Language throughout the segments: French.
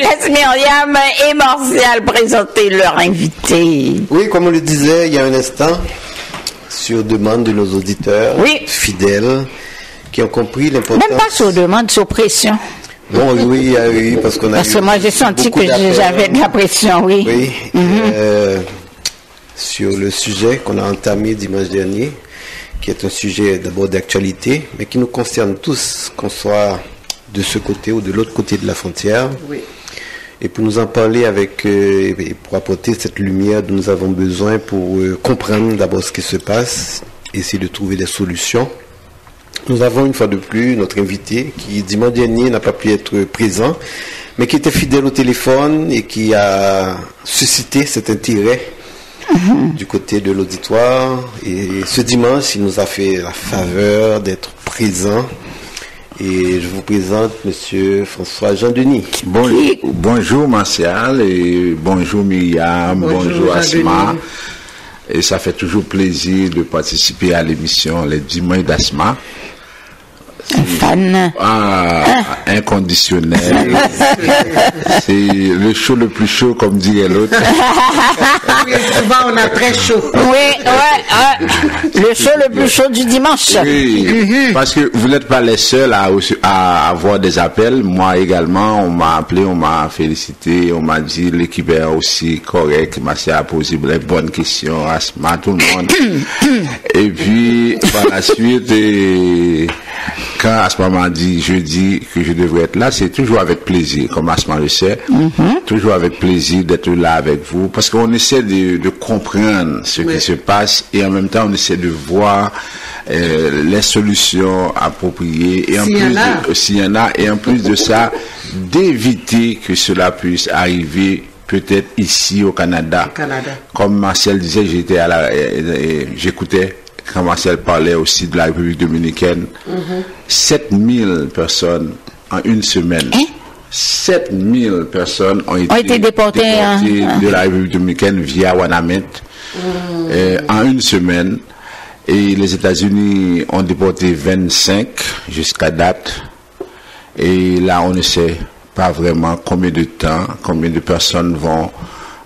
laisse Myriam et Martial présenter leur invité. Oui, comme on le disait il y a un instant, sur demande de nos auditeurs fidèles qui ont compris l'importance. Même pas sur demande, sur pression. Bon, oui, parce qu'on a. Parce que moi j'ai senti que j'avais de la pression, oui. Oui. Sur le sujet qu'on a entamé dimanche dernier, qui est un sujet d'abord d'actualité, mais qui nous concerne tous, qu'on soit de ce côté ou de l'autre côté de la frontière. Oui. Et pour nous en parler et pour apporter cette lumière dont nous avons besoin pour comprendre d'abord ce qui se passe, essayer de trouver des solutions. Nous avons une fois de plus notre invité qui dimanche dernier n'a pas pu être présent, mais qui était fidèle au téléphone et qui a suscité cet intérêt du côté de l'auditoire. Et ce dimanche, il nous a fait la faveur d'être présent. Et je vous présente Monsieur François Jean-Denis. Bonjour Martial et bonjour Myriam, bonjour Asma. Et ça fait toujours plaisir de participer à l'émission Les Dimanches d'Asma. Fan. Inconditionnel. C'est le show le plus chaud, comme dirait l'autre. Oui, souvent on a très chaud. Oui. Le show le plus chaud du dimanche. Oui, parce que vous n'êtes pas les seuls à avoir des appels. Moi également, on m'a appelé, on m'a félicité, on m'a dit l'équipe est aussi correcte. Martial a posé les bonnes questions, Asma, tout le monde. Et puis, par la suite, quand Asma m'a dit jeudi que je devrais être là, c'est toujours avec plaisir, comme Asma le sait, toujours avec plaisir d'être là avec vous, parce qu'on essaie de comprendre ce qui se passe et en même temps on essaie de voir les solutions appropriées et en s'il y en a, et en plus de ça, d'éviter que cela puisse arriver peut-être ici au Canada. Comme Martial disait, j'écoutais quand Martial parlait aussi de la République dominicaine, 7000 personnes en une semaine. 7000 personnes ont été déportées de la République dominicaine via Wanamint en une semaine. Et les États-Unis ont déporté 25 jusqu'à date. Et là, on ne sait pas vraiment combien de temps, combien de personnes vont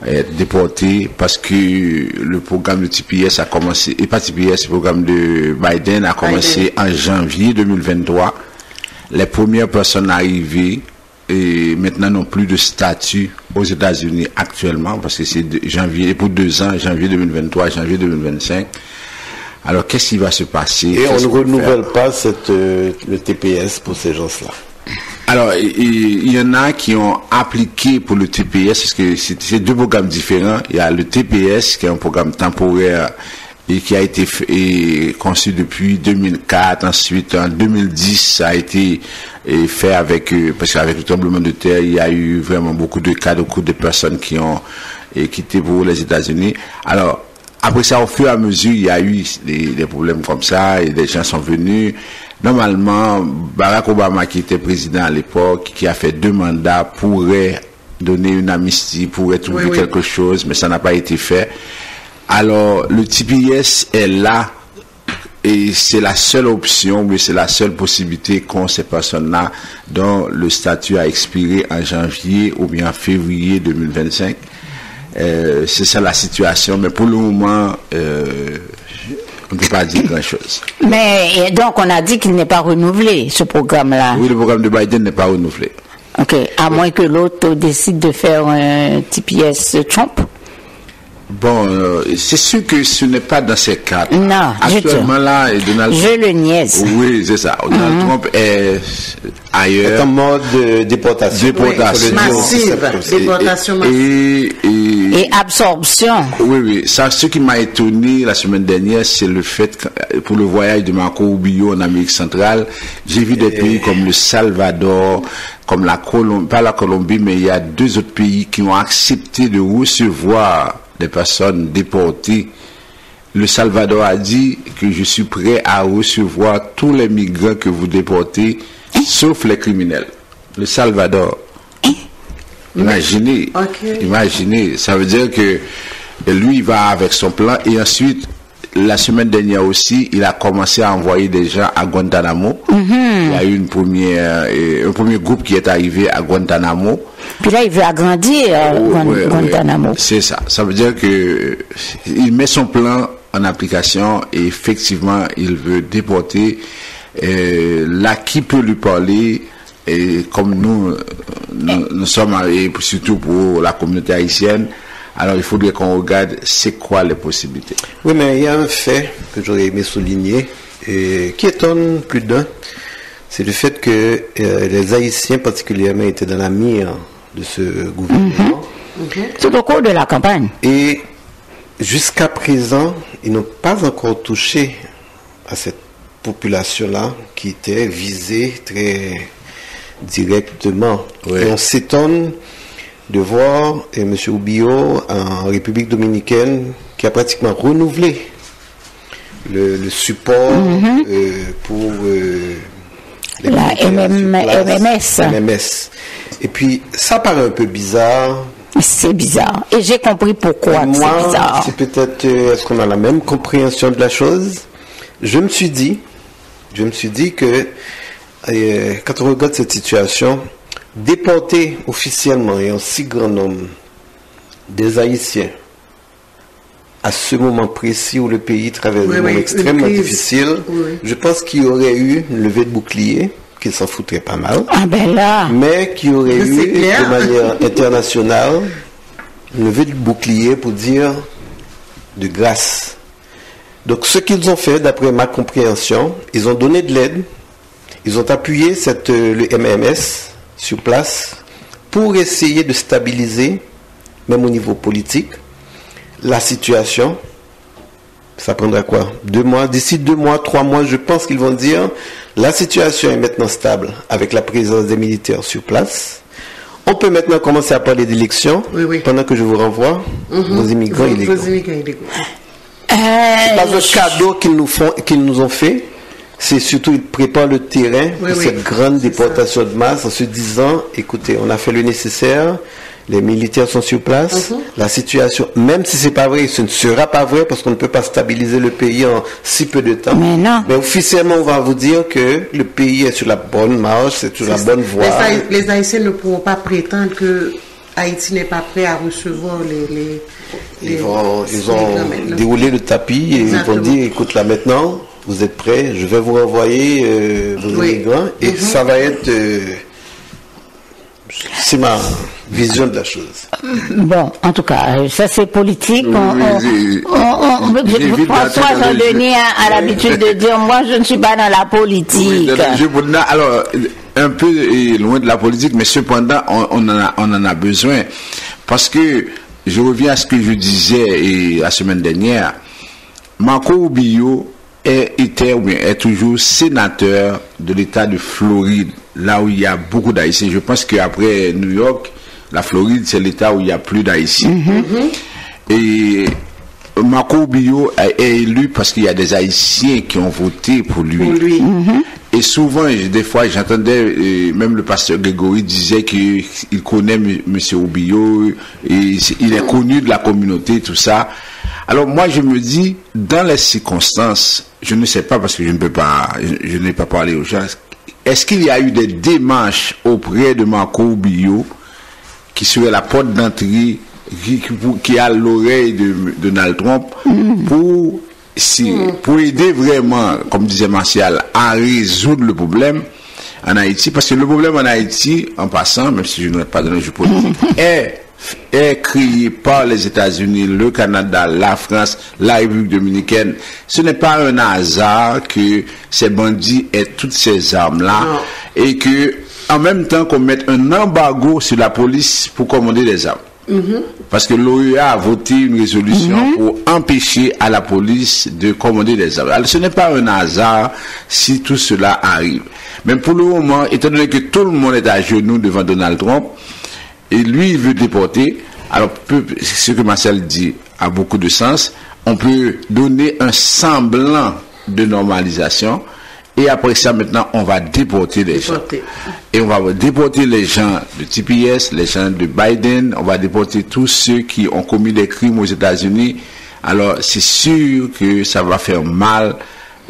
être déportés, parce que le programme de TPS a commencé, et pas TPS, le programme de Biden a commencé en janvier 2023. Les premières personnes arrivées et maintenant n'ont plus de statut aux États-Unis actuellement, parce que c'est janvier, pour 2 ans, janvier 2023, janvier 2025. Alors qu'est-ce qui va se passer? Et on ne renouvelle pas le TPS pour ces gens-là. Alors, il y en a qui ont appliqué pour le TPS, parce que c'est 2 programmes différents. Il y a le TPS, qui est un programme temporaire et qui a été conçu depuis 2004. Ensuite, en 2010, ça a été fait parce qu'avec le tremblement de terre, il y a eu vraiment beaucoup de cas, beaucoup de personnes qui ont quitté pour les États-Unis. Alors, après ça, au fur et à mesure, il y a eu des problèmes comme ça, et des gens sont venus. Normalement, Barack Obama, qui était président à l'époque, qui a fait 2 mandats, pourrait donner une amnistie, pourrait trouver quelque chose, mais ça n'a pas été fait. Alors, le TPS est là, et c'est la seule option, mais c'est la seule possibilité qu'ont ces personnes-là, dont le statut a expiré en janvier ou bien en février 2025. C'est ça la situation, mais pour le moment, on ne peut pas dire grand-chose. Mais donc on a dit qu'il n'est pas renouvelé, ce programme-là. Oui, le programme de Biden n'est pas renouvelé. Ok, à moins que l'autre décide de faire un TPS Trump. Bon, c'est sûr que ce n'est pas dans ces cas. Non, actuellement là, Donald Trump, je le niaise. Oui, c'est ça. Donald Trump est ailleurs. C'est en mode déportation. Massive. Déportation massive. Et absorption. Oui. Ça, ce qui m'a étonné la semaine dernière, c'est le fait que pour le voyage de Marco Rubio en Amérique centrale, j'ai vu des pays comme le Salvador, comme la Colombie, pas la Colombie, mais il y a 2 autres pays qui ont accepté de recevoir des personnes déportées. Le Salvador a dit que je suis prêt à recevoir tous les migrants que vous déportez, sauf les criminels. Le Salvador. Imaginez, ça veut dire que lui il va avec son plan, et ensuite la semaine dernière aussi il a commencé à envoyer des gens à Guantanamo. Il y a eu un premier groupe qui est arrivé à Guantanamo, Puis là, il veut agrandir Guantanamo. C'est ça. Ça veut dire que il met son plan en application et effectivement, il veut déporter. Là, qui peut lui parler? Et comme nous sommes, et surtout pour la communauté haïtienne, alors il faudrait qu'on regarde c'est quoi les possibilités. Oui, mais il y a un fait que j'aurais aimé souligner et qui étonne plus d'un, c'est le fait que les Haïtiens particulièrement étaient dans la mire de ce gouvernement. Tout au cours de la campagne. Et jusqu'à présent, ils n'ont pas encore touché à cette population-là qui était visée très directement. Oui. Et on s'étonne de voir M. Rubio en République dominicaine qui a pratiquement renouvelé le support pour la MMS. Et puis, ça paraît un peu bizarre. C'est bizarre. Et j'ai compris pourquoi c'est bizarre. C'est peut-être, est-ce qu'on a la même compréhension de la chose? Je me suis dit que quand on regarde cette situation, déporter officiellement et en si grand nombre des Haïtiens à ce moment précis où le pays traverse un moment extrêmement difficile, je pense qu'il y aurait eu une levée de bouclier, qui s'en foutrait pas mal, mais qu'il y aurait eu de manière internationale une levée de bouclier pour dire de grâce. Donc ce qu'ils ont fait, d'après ma compréhension, ils ont donné de l'aide, ils ont appuyé le MMS sur place pour essayer de stabiliser, même au niveau politique, la situation. Ça prendra quoi? 2 mois? D'ici 2 mois, 3 mois, je pense qu'ils vont dire la situation est maintenant stable avec la présence des militaires sur place. On peut maintenant commencer à parler d'élections pendant que je vous renvoie vos immigrants illégaux. C'est pas un cadeau qu'ils nous ont fait. C'est surtout ils préparent le terrain pour cette grande déportation de masse en se disant, écoutez, on a fait le nécessaire, les militaires sont sur place, la situation, même si c'est pas vrai, ce ne sera pas vrai parce qu'on ne peut pas stabiliser le pays en si peu de temps. Mais officiellement, on va vous dire que le pays est sur la bonne marche, c'est sur la bonne voie. Les Haïtiens ne pourront pas prétendre que Haïti n'est pas prêt à recevoir ils ont déroulé le tapis et ils vont dire, écoute, là maintenant, vous êtes prêts, je vais vous renvoyer vos immigrants et ça va être... c'est ma vision de la chose. Bon, en tout cas, ça c'est politique. François Jean-Denis a l'habitude de dire, moi je ne suis pas dans la politique. Alors, un peu loin de la politique, mais cependant, on en a besoin. Parce que, je reviens à ce que je disais la semaine dernière, Marco Rubio est toujours sénateur de l'État de Floride, là où il y a beaucoup d'Haïtiens. Je pense qu'après New York, la Floride, c'est l'État où il y a plus d'Haïtiens. Et Marco Rubio est élu parce qu'il y a des Haïtiens qui ont voté pour lui. Et souvent, des fois, j'entendais, même le pasteur Grégory disait qu'il connaît M. Rubio, et il est connu de la communauté, tout ça. Alors moi, je me dis, dans les circonstances, je ne sais pas parce que je n'ai pas parlé aux gens, est-ce qu'il y a eu des démarches auprès de Marco Rubio qui serait la porte d'entrée, qui a l'oreille de Donald Trump pour aider vraiment, comme disait Martial, à résoudre le problème en Haïti? Parce que le problème en Haïti, en passant, même si je n'aurais pas donné jeu politique, est créé par les États-Unis, le Canada, la France, la République dominicaine. Ce n'est pas un hasard que ces bandits aient toutes ces armes-là et que, en même temps qu'on mette un embargo sur la police pour commander des armes. Parce que l'OEA a voté une résolution pour empêcher à la police de commander des armes. Alors, ce n'est pas un hasard si tout cela arrive. Mais pour le moment, étant donné que tout le monde est à genoux devant Donald Trump, et lui, il veut déporter, alors ce que Marcel dit a beaucoup de sens. On peut donner un semblant de normalisation. Et après ça, maintenant, on va déporter les gens. Et on va déporter les gens de TPS, les gens de Biden, on va déporter tous ceux qui ont commis des crimes aux États-Unis. Alors, c'est sûr que ça va faire mal.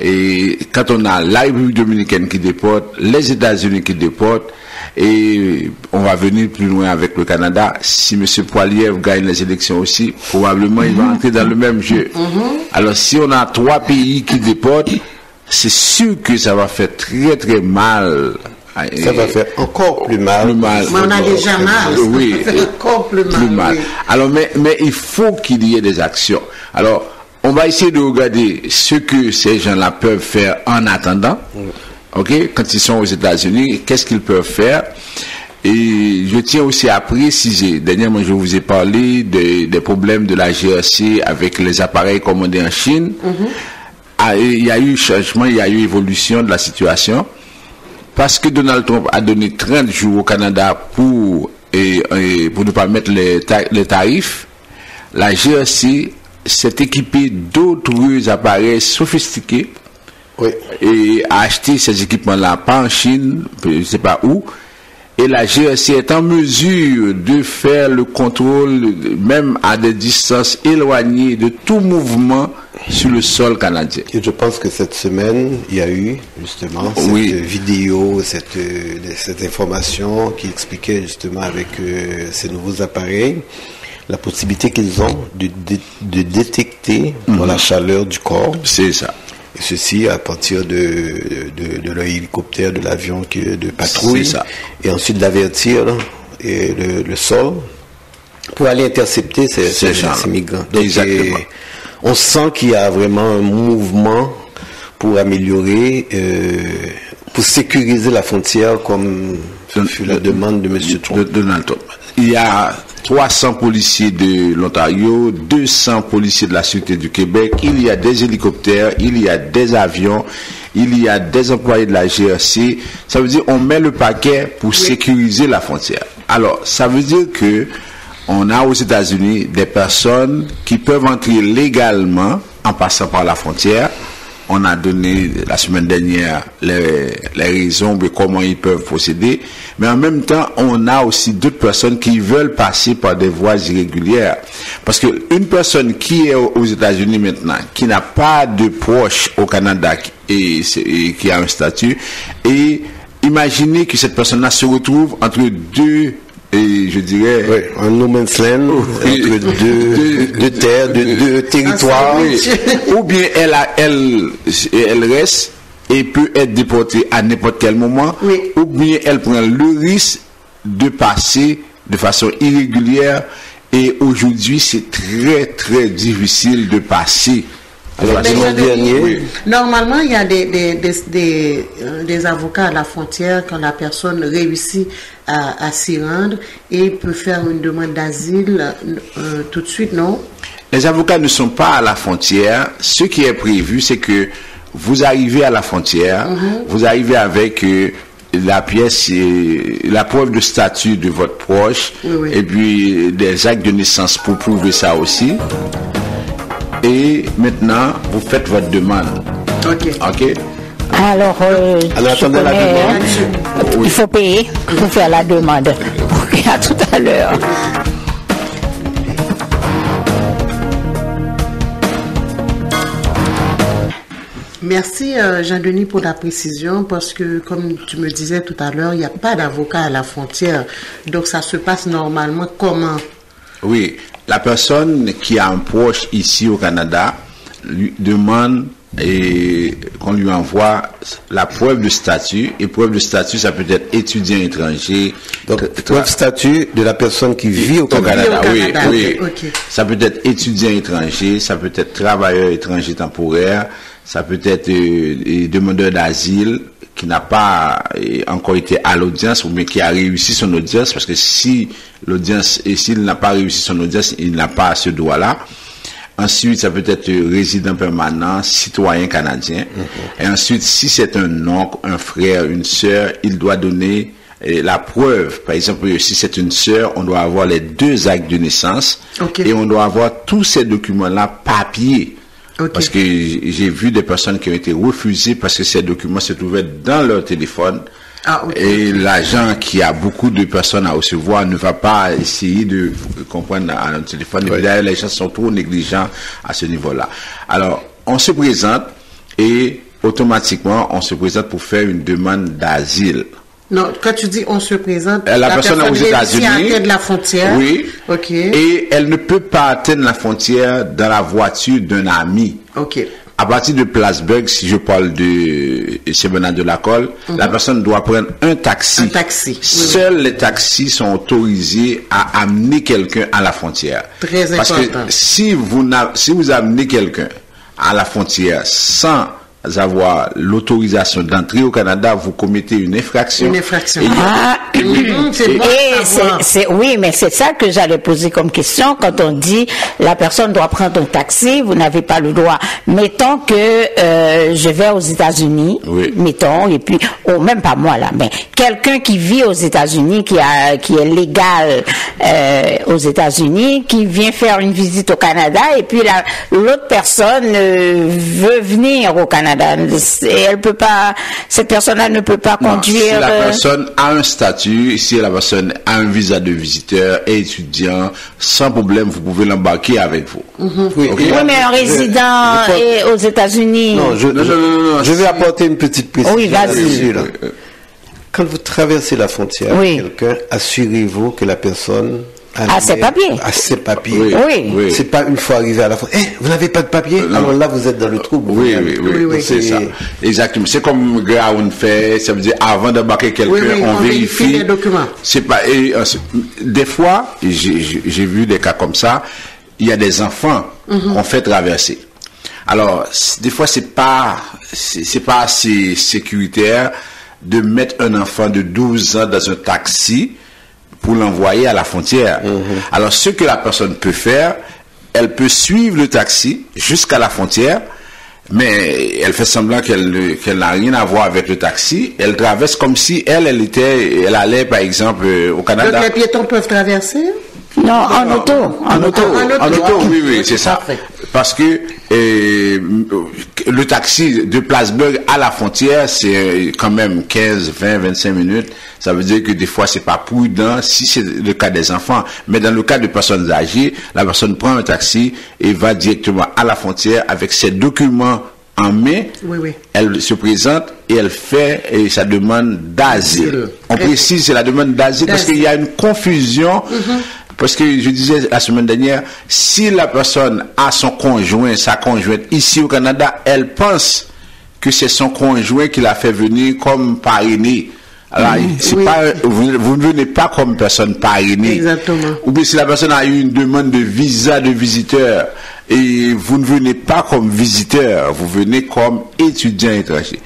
Et quand on a la République dominicaine qui déporte, les États-Unis qui déportent, Et on va venir plus loin avec le Canada. Si M. Poilievre gagne les élections aussi, probablement il va entrer dans le même jeu. Alors si on a 3 pays qui déportent, c'est sûr que ça va faire très très mal. Ça va faire encore plus mal. Mais on a déjà mal. Oui, Ça fait encore plus mal. Oui. Alors, mais il faut qu'il y ait des actions. Alors, on va essayer de regarder ce que ces gens-là peuvent faire en attendant. Ok, quand ils sont aux États-Unis, qu'est-ce qu'ils peuvent faire? Et je tiens aussi à préciser, dernièrement je vous ai parlé des problèmes de la GRC avec les appareils commandés en Chine. Il y a eu changement, il y a eu évolution de la situation. Parce que Donald Trump a donné 30 jours au Canada pour ne pas mettre les tarifs, la GRC s'est équipée d'autres appareils sophistiqués et a acheté ces équipements-là, pas en Chine, je ne sais pas où. Et la GRC est en mesure de faire le contrôle, même à des distances éloignées de tout mouvement sur le sol canadien. Et je pense que cette semaine, il y a eu justement cette vidéo, cette information qui expliquait justement avec ces nouveaux appareils la possibilité qu'ils ont de détecter dans la chaleur du corps. C'est ça. Et ceci à partir de l'hélicoptère, de l'avion de patrouille. C'est ça. Et ensuite d'avertir le sol pour aller intercepter ces migrants. Donc, exactement. On sent qu'il y a vraiment un mouvement pour améliorer, pour sécuriser la frontière comme fut la demande de M. Trump. Donald Trump. Il y a 300 policiers de l'Ontario, 200 policiers de la Sûreté du Québec, il y a des hélicoptères, il y a des avions, il y a des employés de la GRC. Ça veut dire on met le paquet pour sécuriser la frontière. Alors, ça veut dire que on a aux États-Unis des personnes qui peuvent entrer légalement en passant par la frontière. On a donné la semaine dernière les raisons de comment ils peuvent procéder. Mais en même temps, on a aussi d'autres personnes qui veulent passer par des voies irrégulières. Parce qu'une personne qui est aux États-Unis maintenant, qui n'a pas de proche au Canada et qui a un statut, et imaginez que cette personne-là se retrouve entre deux, et je dirais un no man's land, entre deux terres, deux territoires. Ou bien elle reste et peut être déportée à n'importe quel moment, ou bien elle prend le risque de passer de façon irrégulière, et aujourd'hui c'est très très difficile de passer. Alors, normalement, il y a des avocats à la frontière quand la personne réussit à s'y rendre et peut faire une demande d'asile tout de suite, non? Les avocats ne sont pas à la frontière. Ce qui est prévu, c'est que vous arrivez à la frontière, vous arrivez avec la pièce, la preuve de statut de votre proche, et puis des actes de naissance pour prouver ça aussi. Et maintenant, vous faites votre demande. Ok. Alors, il faut payer pour faire la demande. Ok, à tout à l'heure. Merci Jean-Denis pour la précision, parce que comme tu me disais tout à l'heure, il n'y a pas d'avocat à la frontière. Donc ça se passe normalement comment? Oui, la personne qui a un proche ici au Canada lui demande qu'on lui envoie la preuve de statut. Et preuve de statut, ça peut être étudiant étranger. Donc, preuve de statut de la personne qui vit au Canada. Oui. Okay. Ça peut être étudiant étranger, ça peut être travailleur étranger temporaire, ça peut être demandeur d'asile qui n'a pas encore été à l'audience, ou bien qui a réussi son audience, parce que si l'audience, et s'il n'a pas réussi son audience, il n'a pas ce droit-là. Ensuite, ça peut être résident permanent, citoyen canadien. Et ensuite, si c'est un oncle, un frère, une sœur, il doit donner la preuve. Par exemple, si c'est une sœur, on doit avoir les 2 actes de naissance, et on doit avoir tous ces documents-là papier. Parce que j'ai vu des personnes qui ont été refusées parce que ces documents se trouvaient dans leur téléphone. Et l'agent qui a beaucoup de personnes à recevoir ne va pas essayer de comprendre à notre téléphone. Et d'ailleurs, les gens sont trop négligents à ce niveau-là. Alors, on se présente et automatiquement, on se présente pour faire une demande d'asile. Non, quand tu dis on se présente, la personne est aux États-Unis. Atteindre la frontière. Oui. OK. Et elle ne peut pas atteindre la frontière dans la voiture d'un ami. OK. À partir de Plattsburgh, si je parle de Cheminade de la Colle, la personne doit prendre un taxi. Un taxi. Seuls les taxis sont autorisés à amener quelqu'un à la frontière. Très important. Parce que si vous amenez quelqu'un à la frontière sans avoir l'autorisation d'entrer au Canada, vous commettez une infraction. Une infraction. Oui, mais c'est ça que j'allais poser comme question quand on dit la personne doit prendre un taxi, vous n'avez pas le droit. Mettons que je vais aux États-Unis, mettons, et puis, même pas moi là, mais quelqu'un qui vit aux États-Unis, qui est légal aux États-Unis, qui vient faire une visite au Canada, et puis l'autre personne veut venir au Canada. Et elle peut pas, cette personne-là ne peut pas conduire. Si la personne a un statut, si la personne a un visa de visiteur et étudiant, sans problème, vous pouvez l'embarquer avec vous. Oui, mais un résident aux États-Unis. Non, je vais apporter une petite précision. Oui, vas-y. Quand vous traversez la frontière, quelqu'un, assurez-vous que la personne a ses papiers. À ses papiers. Oui. C'est pas une fois arrivé à la frontière. Vous n'avez pas de papiers? Alors là, vous êtes dans le trouble. Oui. C'est ça. Exactement. C'est comme Ground fait. Ça veut dire avant d'embarquer quelqu'un, on vérifie les documents. C'est pas. Des fois, j'ai vu des cas comme ça. Il y a des enfants qu'on fait traverser. Alors, des fois, c'est pas assez sécuritaire de mettre un enfant de 12 ans dans un taxi pour l'envoyer à la frontière. Alors, ce que la personne peut faire, elle peut suivre le taxi jusqu'à la frontière, mais elle fait semblant qu'elle n'a rien à voir avec le taxi. Elle traverse comme si elle allait, par exemple, au Canada. Donc, les piétons peuvent traverser? Non, en auto. En auto, oui, c'est ça. Parce que le taxi de Plattsburgh à la frontière, c'est quand même 15, 20, 25 minutes. Ça veut dire que des fois, c'est pas prudent si c'est le cas des enfants. Mais dans le cas de personnes âgées, la personne prend un taxi et va directement à la frontière avec ses documents en main. Elle se présente et elle fait sa demande d'asile. On précise, c'est la demande d'asile parce qu'il y a une confusion. Parce que je disais la semaine dernière, si la personne a son conjoint, sa conjointe ici au Canada, elle pense que c'est son conjoint qui l'a fait venir comme parrainé. Alors, vous ne venez pas comme personne parrainée. Exactement. Ou bien si la personne a eu une demande de visa de visiteur et vous ne venez pas comme visiteur, vous venez comme étudiant étranger.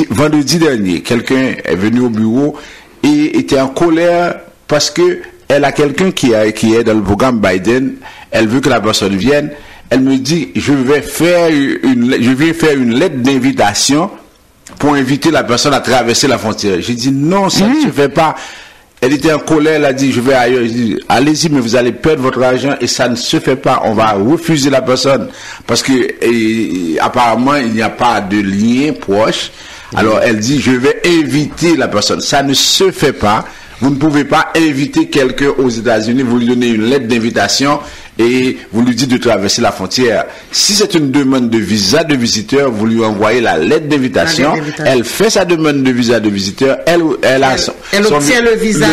Vendredi dernier, quelqu'un est venu au bureau et était en colère parce que elle a quelqu'un qui est dans le programme Biden, elle veut que la personne vienne, elle me dit, je viens faire une lettre d'invitation pour inviter la personne à traverser la frontière. J'ai dit, non, ça ne se fait pas. Elle était en colère, elle a dit, je vais ailleurs. J'ai dit, allez-y, mais vous allez perdre votre argent et ça ne se fait pas. On va refuser la personne parce que apparemment, il n'y a pas de lien proche. Alors, elle dit, je vais inviter la personne. Ça ne se fait pas. Vous ne pouvez pas inviter quelqu'un aux États-Unis, vous lui donnez une lettre d'invitation et vous lui dites de traverser la frontière. Si c'est une demande de visa de visiteur, vous lui envoyez la lettre d'invitation. Elle fait sa demande de visa de visiteur. Elle obtient le visa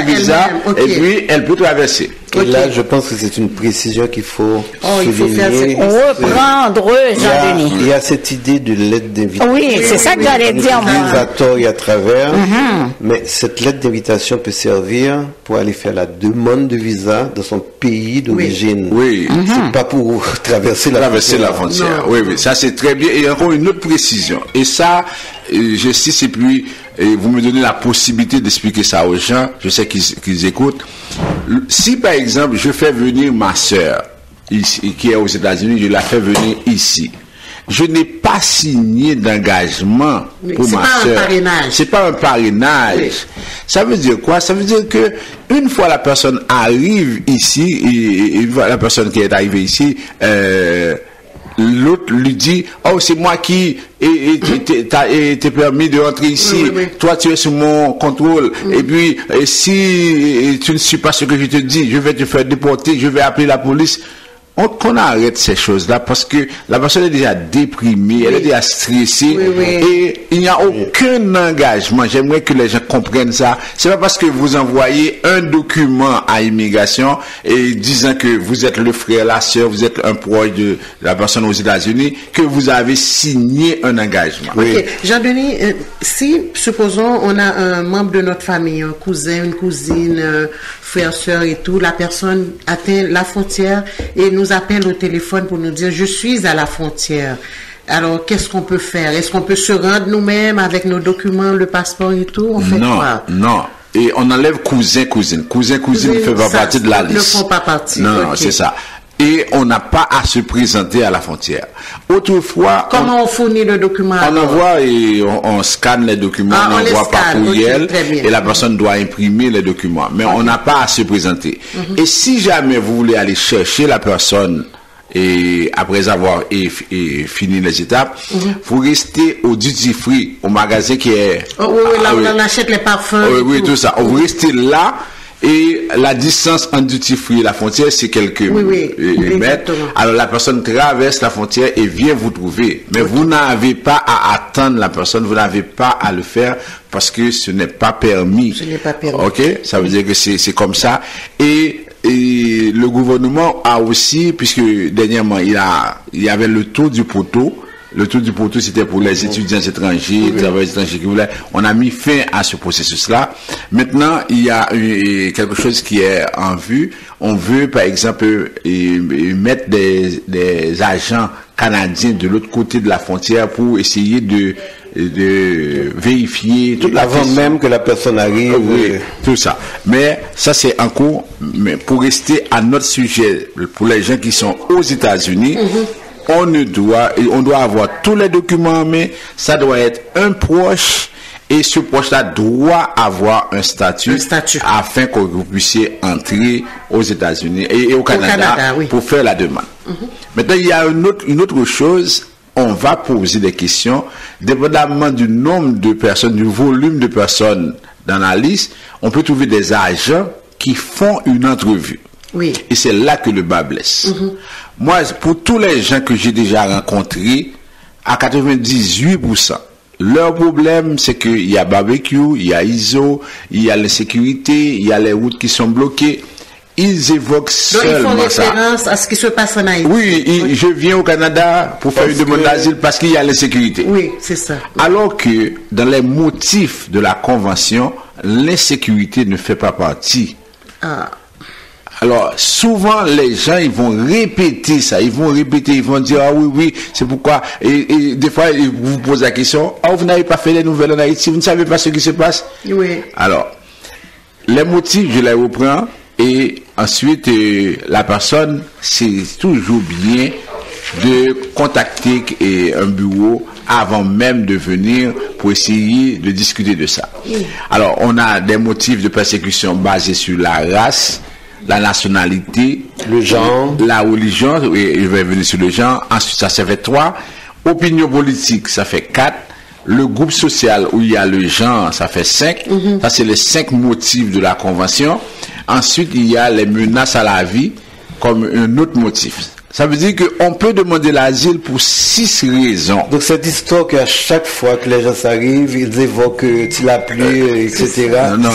et puis elle peut traverser. Et là, je pense que c'est une précision qu'il faut souligner. Reprendre, Jean-Denis. Il y a cette idée de lettre d'invitation. Oui, c'est ça que j'allais dire, moi. À tort et à travers. Mais cette lettre d'invitation peut servir pour aller faire la demande de visa dans son pays d'origine. C'est pas pour traverser la frontière. Oui, ça c'est très bien. Et encore une autre précision. Et ça, j'insiste et puis vous me donnez la possibilité d'expliquer ça aux gens. Je sais qu'ils écoutent. Si par exemple je fais venir ma sœur qui est aux États-Unis, je la fais venir ici. Je n'ai pas signé d'engagement pour ma sœur. C'est pas un parrainage. Ça veut dire quoi? Ça veut dire que une fois la personne arrive ici et la personne qui est arrivée ici, l'autre lui dit, oh, c'est moi qui t'ai permis de rentrer ici. Toi, tu es sous mon contrôle. Et puis, si tu ne suis pas ce que je te dis, je vais te faire déporter, je vais appeler la police. Qu'on arrête ces choses-là parce que la personne est déjà déprimée, elle est déjà stressée et il n'y a aucun engagement. J'aimerais que les gens comprennent ça. C'est pas parce que vous envoyez un document à immigration et disant que vous êtes le frère, la sœur, vous êtes un proche de la personne aux États-Unis que vous avez signé un engagement. Oui. Ok, Jean-Denis, si, supposons, on a un membre de notre famille, un cousin, une cousine, frère, sœur et tout, la personne atteint la frontière et nous appelle au téléphone pour nous dire « je suis à la frontière ». Alors, qu'est-ce qu'on peut faire? Est-ce qu'on peut se rendre nous-mêmes avec nos documents, le passeport et tout? On fait quoi? Non. Et on enlève cousin, cousine. Cousin, cousine ne fait pas partie de la liste. Ne font pas partie. Non, c'est ça. Et on n'a pas à se présenter à la frontière. Autrefois... Comment on fournit le document? On envoie et on scanne les documents, on envoie par courriel et la personne doit imprimer les documents. Mais on n'a pas à se présenter. Et si jamais vous voulez aller chercher la personne et après avoir fini les étapes, vous restez au duty free, au magasin qui est... là où on achète les parfums. Oui, tout ça. Vous restez là. Et la distance entre duty free et la frontière, c'est quelques mètres. Alors la personne traverse la frontière et vient vous trouver. Mais vous n'avez pas à attendre la personne, vous n'avez pas à le faire parce que ce n'est pas permis. Ce n'est pas permis. Ok? Ça veut dire que c'est comme ça. Et le gouvernement a aussi, puisque dernièrement, il y avait le tour du poteau. Le tour du poteau, c'était pour les étudiants étrangers, les travailleurs étrangers qui voulaient. On a mis fin à ce processus-là. Maintenant, il y a quelque chose qui est en vue. On veut, par exemple, mettre des agents canadiens de l'autre côté de la frontière pour essayer de vérifier toute la avant même que la personne arrive. Oui, tout ça. Mais ça, c'est en cours. Mais pour rester à notre sujet, pour les gens qui sont aux États-Unis, on doit avoir tous les documents, mais ça doit être un proche et ce proche-là doit avoir un statut afin que vous puissiez entrer aux États-Unis et au Canada pour faire la demande. Maintenant, il y a une autre chose. On va poser des questions, dépendamment du nombre de personnes, du volume de personnes dans la liste, on peut trouver des agents qui font une entrevue. Oui. Et c'est là que le bas blesse. Moi, pour tous les gens que j'ai déjà rencontrés, à 98%, leur problème, c'est qu'il y a barbecue, il y a ISO, il y a l'insécurité, il y a les routes qui sont bloquées. Ils évoquent seulement ça. Donc, ils font référence à ce qui se passe en Haïti. Oui, je viens au Canada pour faire une demande d'asile parce qu'il y a l'insécurité. Oui, c'est ça. Alors que dans les motifs de la Convention, l'insécurité ne fait pas partie. Alors, souvent, les gens, ils vont répéter ça. Ils vont dire, ah oui, c'est pourquoi. Et des fois, ils vous posent la question, vous n'avez pas fait les nouvelles en Haïti, vous ne savez pas ce qui se passe. Oui. Alors, les motifs, je les reprends. Et ensuite, la personne, c'est toujours bien de contacter un bureau avant même de venir pour essayer de discuter de ça. Alors, on a des motifs de persécution basés sur la race, la nationalité, le genre, la religion, et je vais venir sur le genre. Ensuite, ça fait 3. Opinion politique, ça fait 4. Le groupe social où il y a le genre, ça fait 5. Ça, c'est les 5 motifs de la Convention. Ensuite, il y a les menaces à la vie comme un autre motif. Ça veut dire qu'on peut demander l'asile pour 6 raisons. Donc cette histoire qu'à chaque fois que les gens arrivent, ils évoquent il a plu, etc. Non,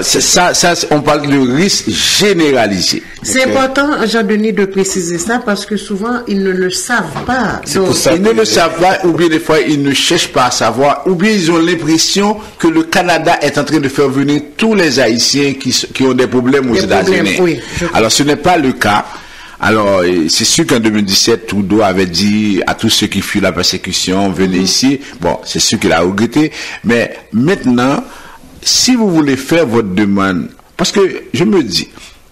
ça, on parle de risque généralisé. C'est important, Jean-Denis, de préciser ça parce que souvent, ils ne le savent pas. Ils ne le savent pas, ou bien des fois, ils ne cherchent pas à savoir, ou bien ils ont l'impression que le Canada est en train de faire venir tous les Haïtiens qui ont des problèmes aux États-Unis. Oui, alors, ce n'est pas le cas. Alors, c'est sûr qu'en 2017, Trudeau avait dit à tous ceux qui fuient la persécution, venez ici. Bon, c'est sûr qu'il a regretté. Mais maintenant, si vous voulez faire votre demande, parce que je me dis,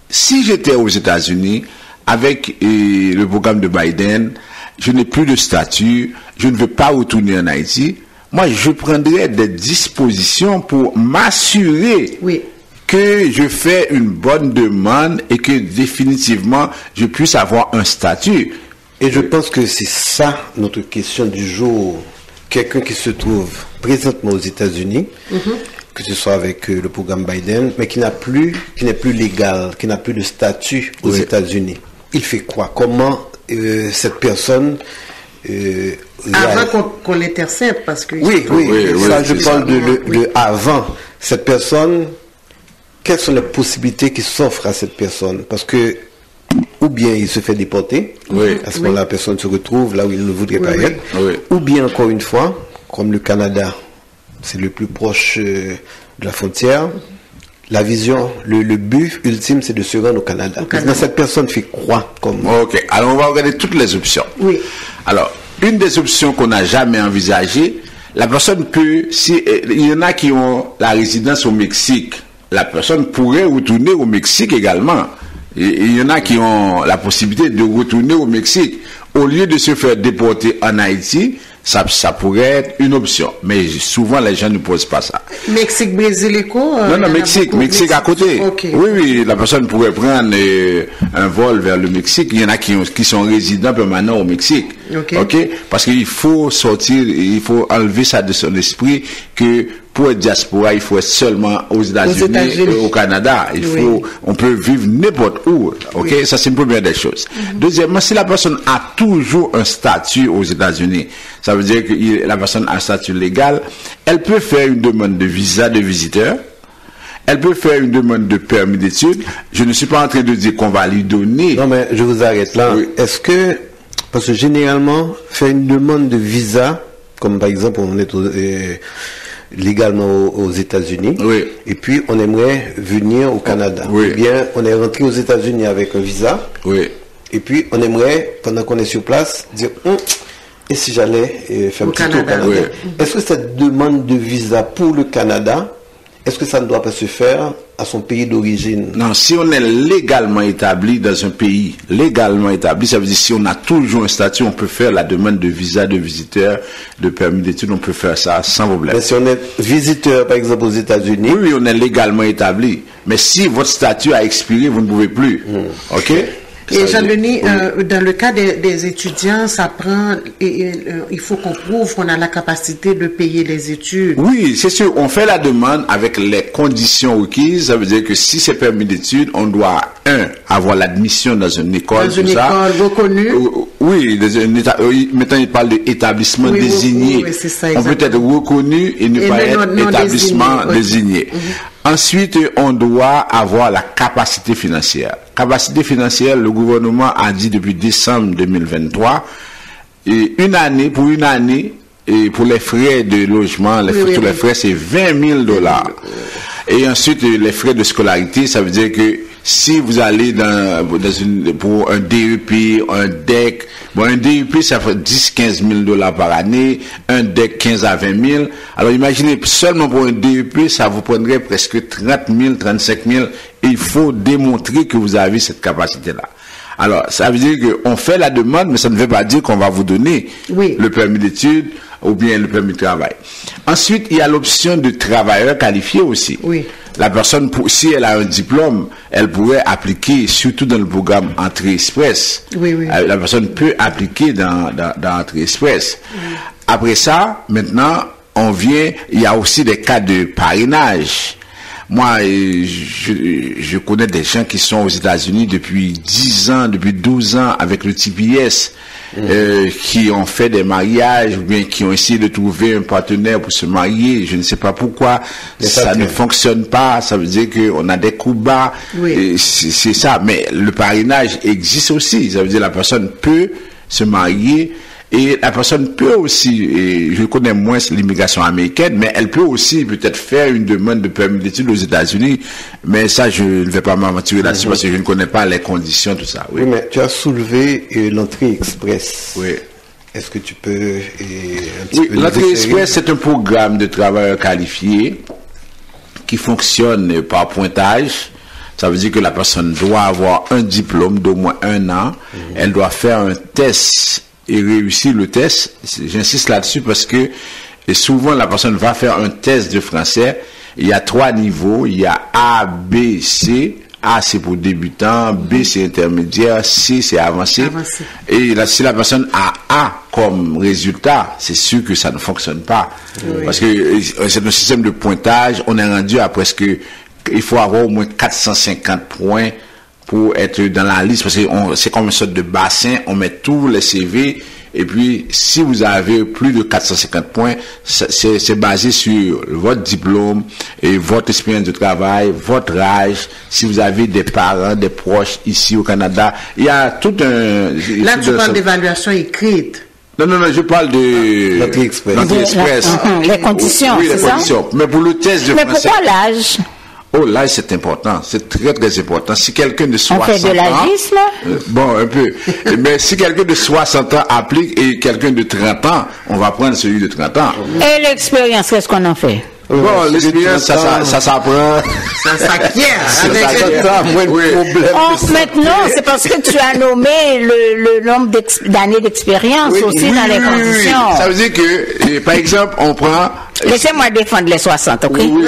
si j'étais aux États-Unis, avec le programme de Biden, je n'ai plus de statut, je ne veux pas retourner en Haïti, moi, je prendrais des dispositions pour m'assurer que je fais une bonne demande et que définitivement je puisse avoir un statut. Et je pense que c'est ça notre question du jour. Quelqu'un qui se trouve présentement aux États-Unis, que ce soit avec le programme Biden, mais qui n'est plus légal, qui n'a plus de statut aux États-Unis. Il fait quoi? Comment cette personne avant qu'on l'intercepte, parce que... Oui, ça je parle de avant. Cette personne, quelles sont les possibilités qui s'offrent à cette personne? Parce que, ou bien il se fait déporter, à ce moment-là, la personne se retrouve là où il ne voudrait pas être, ou bien, encore une fois, comme le Canada, c'est le plus proche de la frontière, la vision, le but ultime, c'est de se rendre au Canada. Maintenant, cette personne fait quoi comme... Ok, alors on va regarder toutes les options. Oui. Alors, une des options qu'on n'a jamais envisagées, la personne peut, il y en a qui ont la résidence au Mexique, la personne pourrait retourner au Mexique également. Et il y en a qui ont la possibilité de retourner au Mexique. Au lieu de se faire déporter en Haïti, ça pourrait être une option. Mais souvent, les gens ne posent pas ça. Mexique, Brésil et quoi? Non, Mexique à côté. Okay. Oui, la personne pourrait prendre un vol vers le Mexique. Il y en a qui sont résidents permanents au Mexique. Ok? Parce qu'il faut sortir, il faut enlever ça de son esprit que pour être diaspora, il faut être seulement aux États-Unis et au Canada. On peut vivre n'importe où. Ok? Ça, c'est une première des choses. Deuxièmement, si la personne a toujours un statut aux États-Unis, ça veut dire que la personne a un statut légal, elle peut faire une demande de visa de visiteur, elle peut faire une demande de permis d'études. Je ne suis pas en train de dire qu'on va lui donner... Non, mais je vous arrête là. Est-ce que, parce que généralement, faire une demande de visa, comme par exemple, on est légalement aux États-Unis, et puis on aimerait venir au Canada. Ou bien on est rentré aux États-Unis avec un visa, et puis on aimerait, pendant qu'on est sur place, dire et si j'allais faire un petit tour au Canada. Est-ce que cette demande de visa pour le Canada, est-ce que ça ne doit pas se faire à son pays d'origine? Non, si on est légalement établi dans un pays, légalement établi, ça veut dire si on a toujours un statut, on peut faire la demande de visa de visiteur, de permis d'études, on peut faire ça sans problème. Mais si on est visiteur, par exemple, aux États-Unis... Oui, on est légalement établi. Mais si votre statut a expiré, vous ne pouvez plus. Ok? Et Jean-Denis, dans le cas des étudiants, ça prend, il faut qu'on prouve qu'on a la capacité de payer les études. Oui, c'est sûr. On fait la demande avec les conditions requises. Ça veut dire que si c'est permis d'études, on doit, avoir l'admission dans une école. Dans une école reconnue. Oui, maintenant il parle d'établissement désigné. Oui, c'est ça, on peut être reconnu et ne pas être établissement désigné. Ensuite, on doit avoir la capacité financière. Capacité financière, le gouvernement a dit depuis décembre 2023, et pour une année, et pour les frais de logement, tous les frais, c'est $20 000. Et ensuite, les frais de scolarité, ça veut dire que si vous allez pour un DEP, un DEC, un DEP, ça fait 10-15 000 $ par année, un DEC 15 à 20 000. Alors imaginez, seulement pour un DEP, ça vous prendrait presque 30 000, 35 000. Et il faut démontrer que vous avez cette capacité-là. Alors, ça veut dire qu'on fait la demande, mais ça ne veut pas dire qu'on va vous donner le permis d'études ou bien le permis de travail. Ensuite, il y a l'option de travailleur qualifié aussi. La personne, si elle a un diplôme, elle pourrait appliquer, surtout dans le programme Entrée Express. La personne peut appliquer dans Entrée Express. Après ça, maintenant, il y a aussi des cas de parrainage. Moi, je connais des gens qui sont aux États-Unis depuis 10 ans, depuis 12 ans avec le TPS, qui ont fait des mariages, ou bien qui ont essayé de trouver un partenaire pour se marier. Je ne sais pas pourquoi ça ne fonctionne pas. Ça veut dire qu'on a des coups bas. C'est ça. Mais le parrainage existe aussi. Ça veut dire que la personne peut se marier. Et la personne peut aussi, et je connais moins l'immigration américaine, mais elle peut aussi peut-être faire une demande de permis d'études aux États-Unis, mais ça, je ne vais pas m'aventurer là-dessus parce que je ne connais pas les conditions, tout ça. Oui, mais tu as soulevé l'entrée express. Est-ce que tu peux un petit peu l'entrée express, c'est un programme de travailleurs qualifiés qui fonctionne par pointage. Ça veut dire que la personne doit avoir un diplôme d'au moins 1 an, elle doit faire un test et réussir le test. J'insiste là-dessus parce que souvent la personne va faire un test de français. Il y a 3 niveaux. Il y a A, B, C. A c'est pour débutant, B c'est intermédiaire, C c'est avancé. Et là, si la personne a A comme résultat, c'est sûr que ça ne fonctionne pas. Parce que c'est un système de pointage. On est rendu à presque, il faut avoir au moins 450 points pour être dans la liste, parce que c'est comme une sorte de bassin, on met tous les CV, et puis si vous avez plus de 450 points, c'est basé sur votre diplôme et votre expérience de travail, votre âge, si vous avez des parents, des proches ici au Canada, il y a tout un... Là, tu parles d'évaluation écrite. Non, je parle de... L'entrée express. Les conditions, oui, c'est ça? Mais pour le test de français... Mais pourquoi l'âge? Oh, l'âge, c'est important. C'est très, très important. Si quelqu'un de 60 ans... On fait de l'agisme? Bon, un peu. Mais si quelqu'un de 60 ans applique et quelqu'un de 30 ans, on va prendre celui de 30 ans. Et l'expérience, qu'est-ce qu'on en fait? Bon, l'expérience, ça s'apprend. Ça s'acquiert. Maintenant, c'est parce que tu as nommé le nombre d'années d'expérience aussi dans les conditions. Oui. Ça veut dire que, par exemple, on prend... Laissez-moi défendre les 60, ok? Oui.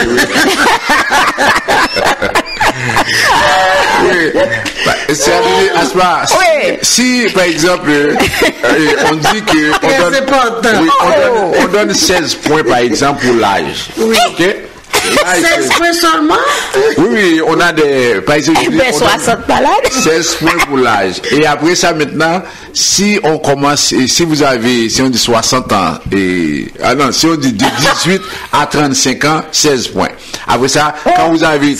Si, par exemple, on dit que on donne 16 points, par exemple, pour l'âge. Oui. Okay? 16 points seulement? Oui, on a des... Par exemple, 60 malades. 16 points pour l'âge. Et après ça, maintenant, si on commence, et si on dit 60 ans, si on dit de 18 à 35 ans, 16 points. Après ça, quand vous avez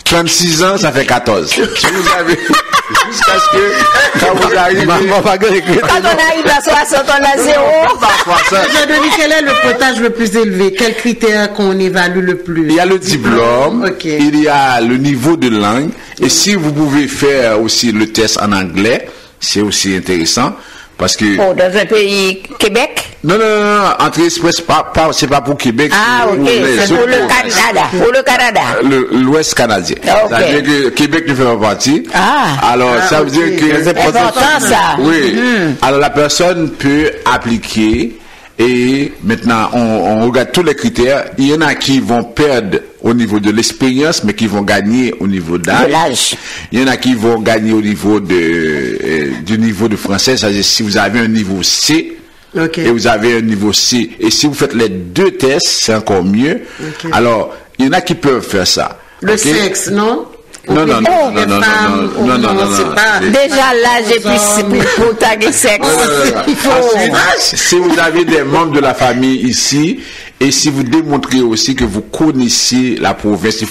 36 ans, ça fait 14. Si vous avez... Jusqu'à ce que, quand vous arrivez... Quand on arrive à 60, on a 0. Jean-Denis, quel est le pointage le plus élevé? Quel critère qu'on évalue le plus? Il y a le diplôme, il y a le niveau de langue, et si vous pouvez faire aussi le test en anglais, c'est aussi intéressant. Parce que... Oh, dans un pays, Québec? Non, entrée express, c'est pas pour Québec. Ah, ok, c'est pour le Canada. Pour le Canada. L'Ouest canadien. Ça veut dire que Québec ne fait pas partie. Alors, ça veut dire que... C'est important, ça. Oui. Alors, la personne peut appliquer et maintenant, on regarde tous les critères. Il y en a qui vont perdre au niveau de l'expérience, mais qui vont gagner au niveau d'âge. Il y en a qui vont gagner au niveau du niveau de français. C'est-à-dire, si vous avez un niveau C, et vous avez un niveau C, et si vous faites les deux tests, c'est encore mieux. Alors, il y en a qui peuvent faire ça. Le sexe, non? Non. Déjà là, j'ai plus pour taguer sexe. Si vous avez des membres de la famille ici, et si vous démontrez aussi que vous connaissez la province, il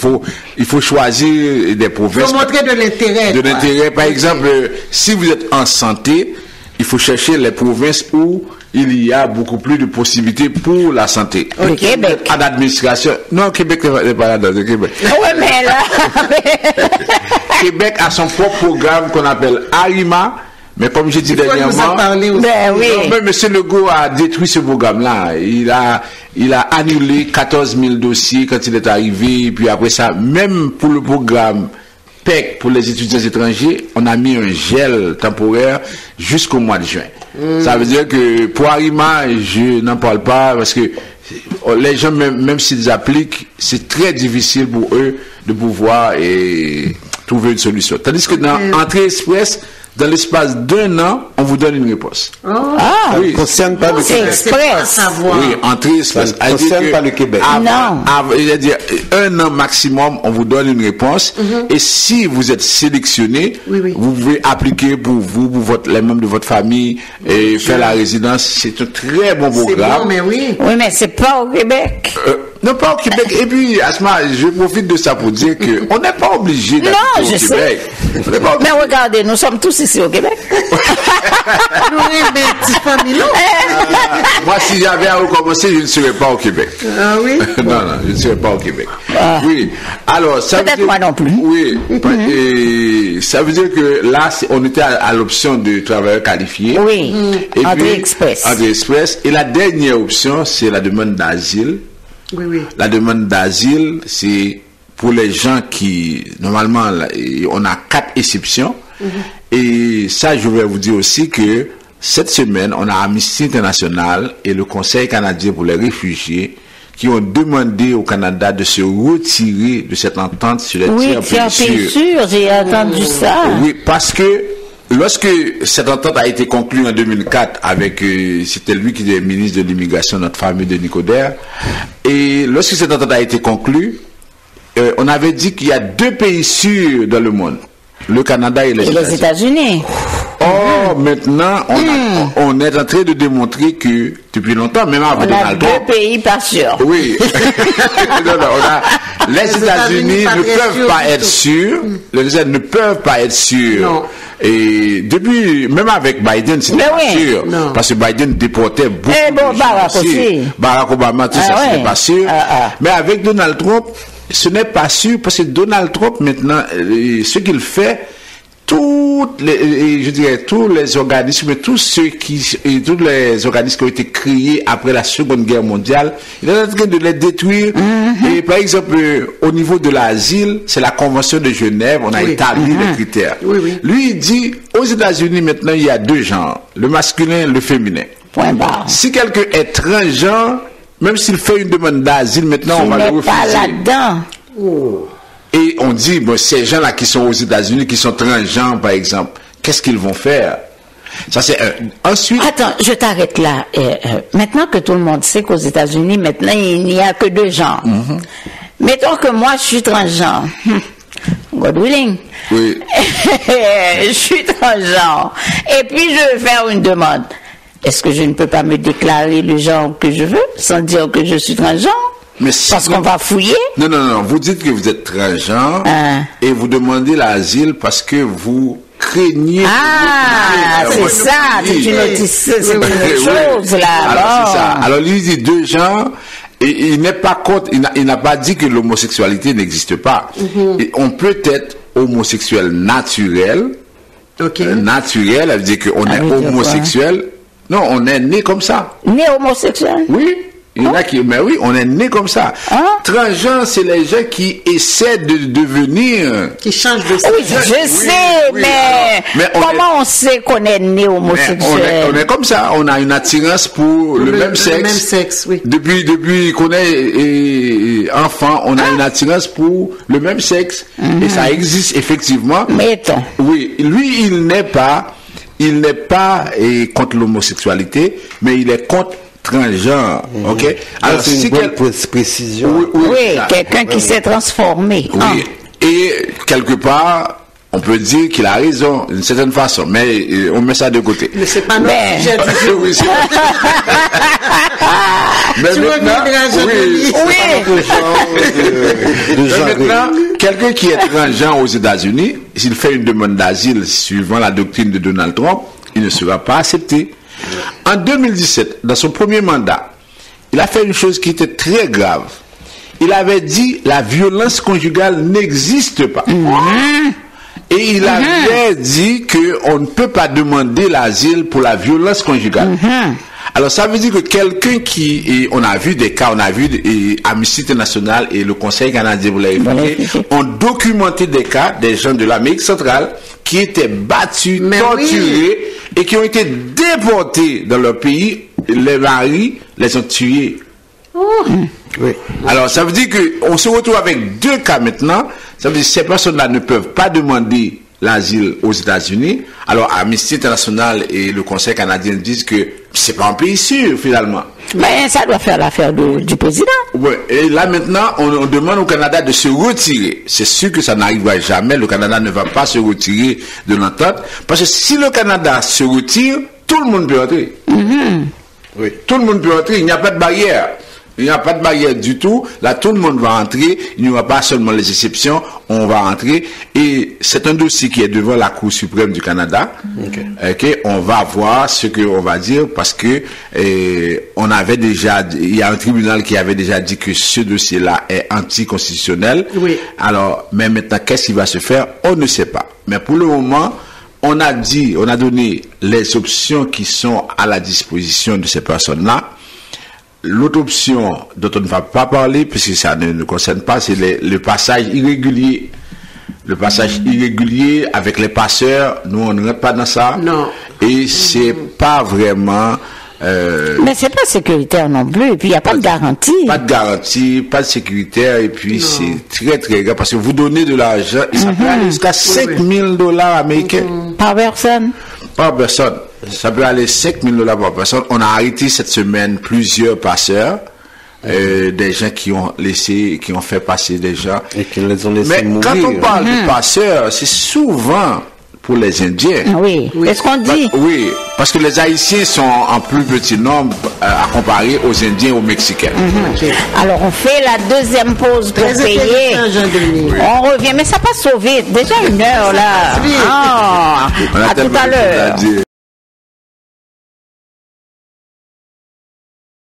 faut choisir des provinces. Il faut montrer de l'intérêt. Par exemple, si vous êtes en santé, il faut chercher les provinces où il y a beaucoup plus de possibilités pour la santé. Au Québec. À l'administration. Non, Québec n'est pas là dans le Québec. Oui, mais là. Québec a son propre programme qu'on appelle ARIMA. Mais comme j'ai dit dernièrement, M. Legault a détruit ce programme-là. Il a annulé 14 000 dossiers quand il est arrivé. Puis après ça, même pour le programme PEC pour les étudiants étrangers, on a mis un gel temporaire jusqu'au mois de juin. Ça veut dire que pour ARIMA, je n'en parle pas parce que les gens, même s'ils appliquent, c'est très difficile pour eux de pouvoir trouver une solution. Tandis que dans Entrée Express, dans l'espace d'un an, on vous donne une réponse. Ça ne concerne pas le Québec. Express. Oui, Entrée Express. Ça ne concerne pas le Québec. C'est-à-dire, un an maximum, on vous donne une réponse. Et si vous êtes sélectionné, vous pouvez appliquer pour vous, pour les membres de votre famille, et faire la résidence. C'est un très bon programme. C'est bon, mais oui. Oui, mais c'est pas au Québec. Non, pas au Québec. Et puis, Asma, je profite de ça pour dire qu'on n'est pas obligé d'aller au Québec. Mais regardez, nous sommes tous ici au Québec. Moi, si j'avais à recommencer, je ne serais pas au Québec. Ah oui? Non, je ne serais pas au Québec. Oui. Alors, ça peut-être moi non plus. Oui. Et ça veut dire que là, on était à l'option de travailleurs qualifiés. Oui. Entrée Express. Entrée Express. Et la dernière option, c'est la demande d'asile. Oui. La demande d'asile, c'est pour les gens qui, normalement, on a 4 exceptions. Et ça, je vais vous dire aussi que cette semaine, on a Amnesty International et le Conseil canadien pour les réfugiés qui ont demandé au Canada de se retirer de cette entente sur les tiers pays sûrs. J'ai entendu ça. Oui, parce que lorsque cette entente a été conclue en 2004 avec, c'était lui qui était ministre de l'immigration, notre famille de Nicodère, et lorsque cette entente a été conclue, on avait dit qu'il y a 2 pays sûrs dans le monde. le Canada et les États-Unis. Or, maintenant, on est en train de démontrer que, depuis longtemps, même avant Donald Trump... deux pays pas sûrs. Oui. Les États-Unis ne peuvent pas être sûrs. Les États-Unis ne peuvent pas être sûrs. Non. Et depuis, même avec Biden, c'était pas sûr. Non. Parce que Biden déportait beaucoup de gens Barack aussi. Barack Obama, tout ça, c'était pas sûr. Mais avec Donald Trump, ce n'est pas sûr, parce que Donald Trump, maintenant, ce qu'il fait, tous les organismes, tous les organismes qui ont été créés après la Seconde Guerre mondiale, il est en train de les détruire. Et par exemple, au niveau de l'asile, c'est la Convention de Genève, on a établi les critères. Lui, il dit, aux États-Unis, maintenant, il y a deux genres, le masculin et le féminin. Point barre. Si quelqu'un est transgenre, même s'il fait une demande d'asile, maintenant, on va le refuser. Pas là-dedans. Et on dit, bon, ces gens-là qui sont aux États-Unis, qui sont transgenres, par exemple, qu'est-ce qu'ils vont faire? Ça, c'est ensuite... Attends, je t'arrête là. Maintenant que tout le monde sait qu'aux États-Unis, maintenant, il n'y a que deux genres. Mettons que moi, je suis transgenre. God willing. Oui. Je suis transgenre. Et puis, je veux faire une demande. Est-ce que je ne peux pas me déclarer le genre que je veux, sans dire que je suis transgenre? Mais si parce qu'on va fouiller? Non. Vous dites que vous êtes transgenre et vous demandez l'asile parce que vous craignez. C'est ça. C'est une autre chose là. Alors, c'est ça. Alors, lui dit deux genres. Et il n'est pas contre, il n'a pas dit que l'homosexualité n'existe pas. Et on peut être homosexuel naturel. Naturel, ça veut dire qu'on est homosexuel. Non, on est né comme ça. Né homosexuel? Oui. Il y en a qui, mais oui, on est né comme ça. Transgenre, c'est les gens qui essaient de devenir. Qui changent de sexe. Oui, je sais, mais comment on sait qu'on est né homosexuel? On est comme ça. On a une attirance pour le même sexe. Le même sexe, oui. Depuis qu'on est enfant, on a une attirance pour le même sexe. Et ça existe effectivement. Mettons. Oui, lui, il n'est pas contre l'homosexualité, mais il est contre transgenre, ok? Alors c'est une bonne précision. Oui, quelqu'un qui s'est transformé. Oui, et quelque part, on peut dire qu'il a raison d'une certaine façon, mais on met ça de côté. Mais c'est pas notre sujet. Mais maintenant, quelqu'un qui est transgenre aux États-Unis, s'il fait une demande d'asile suivant la doctrine de Donald Trump, il ne sera pas accepté. En 2017, dans son premier mandat, il a fait une chose qui était très grave. Il avait dit la violence conjugale n'existe pas. Et il avait dit qu'on ne peut pas demander l'asile pour la violence conjugale. Alors ça veut dire que quelqu'un qui, on a vu des cas, on a vu Amnesty International et le Conseil canadien, vous l'avez vu, ont documenté des cas des gens de l'Amérique centrale qui étaient battus, torturés et qui ont été déportés dans leur pays. Les maris les ont tués. Oui. Alors ça veut dire qu'on se retrouve avec deux cas maintenant. Ça veut dire que ces personnes-là ne peuvent pas demander l'asile aux États-Unis. Alors Amnesty International et le Conseil canadien disent que c'est pas un pays sûr finalement. Mais ça doit faire l'affaire du président. Oui. Et là maintenant, on demande au Canada de se retirer. C'est sûr que ça n'arrivera jamais. Le Canada ne va pas se retirer de l'entente. Parce que si le Canada se retire, tout le monde peut entrer. Oui. Tout le monde peut entrer. Il n'y a pas de barrière. Il n'y a pas de barrière du tout. Là, tout le monde va entrer. Il n'y aura pas seulement les exceptions. On va entrer. Et c'est un dossier qui est devant la Cour suprême du Canada. On va voir ce qu'on va dire parce que on avait déjà, il y a un tribunal qui avait déjà dit que ce dossier-là est anticonstitutionnel. Oui. Alors, mais maintenant, qu'est-ce qui va se faire? On ne sait pas. Mais pour le moment, on a donné les options qui sont à la disposition de ces personnes-là. L'autre option dont on ne va pas parler, puisque ça ne nous concerne pas, c'est le passage irrégulier. Le passage irrégulier avec les passeurs, nous on ne rentre pas dans ça. Non. Et c'est pas vraiment... Mais c'est pas sécuritaire non plus, et puis il n'y a pas de garantie. Pas de garantie, pas de sécuritaire, et puis c'est très très grave, parce que vous donnez de l'argent, et ça peut aller jusqu'à $5,000 américains. Par personne? Par personne. Ça peut aller $5,000 par personne. On a arrêté cette semaine plusieurs passeurs. des gens qui ont fait passer des gens. Et qui les ont laissés mourir. Mais quand on parle de passeurs, c'est souvent pour les Indiens. Oui. Est-ce qu'on dit? Oui, parce que les Haïtiens sont en plus petit nombre à comparer aux Indiens et aux Mexicains. Alors, on fait la deuxième pause pour payer. On revient, mais ça passe trop vite. Déjà 1 heure, là. À tout à l'heure.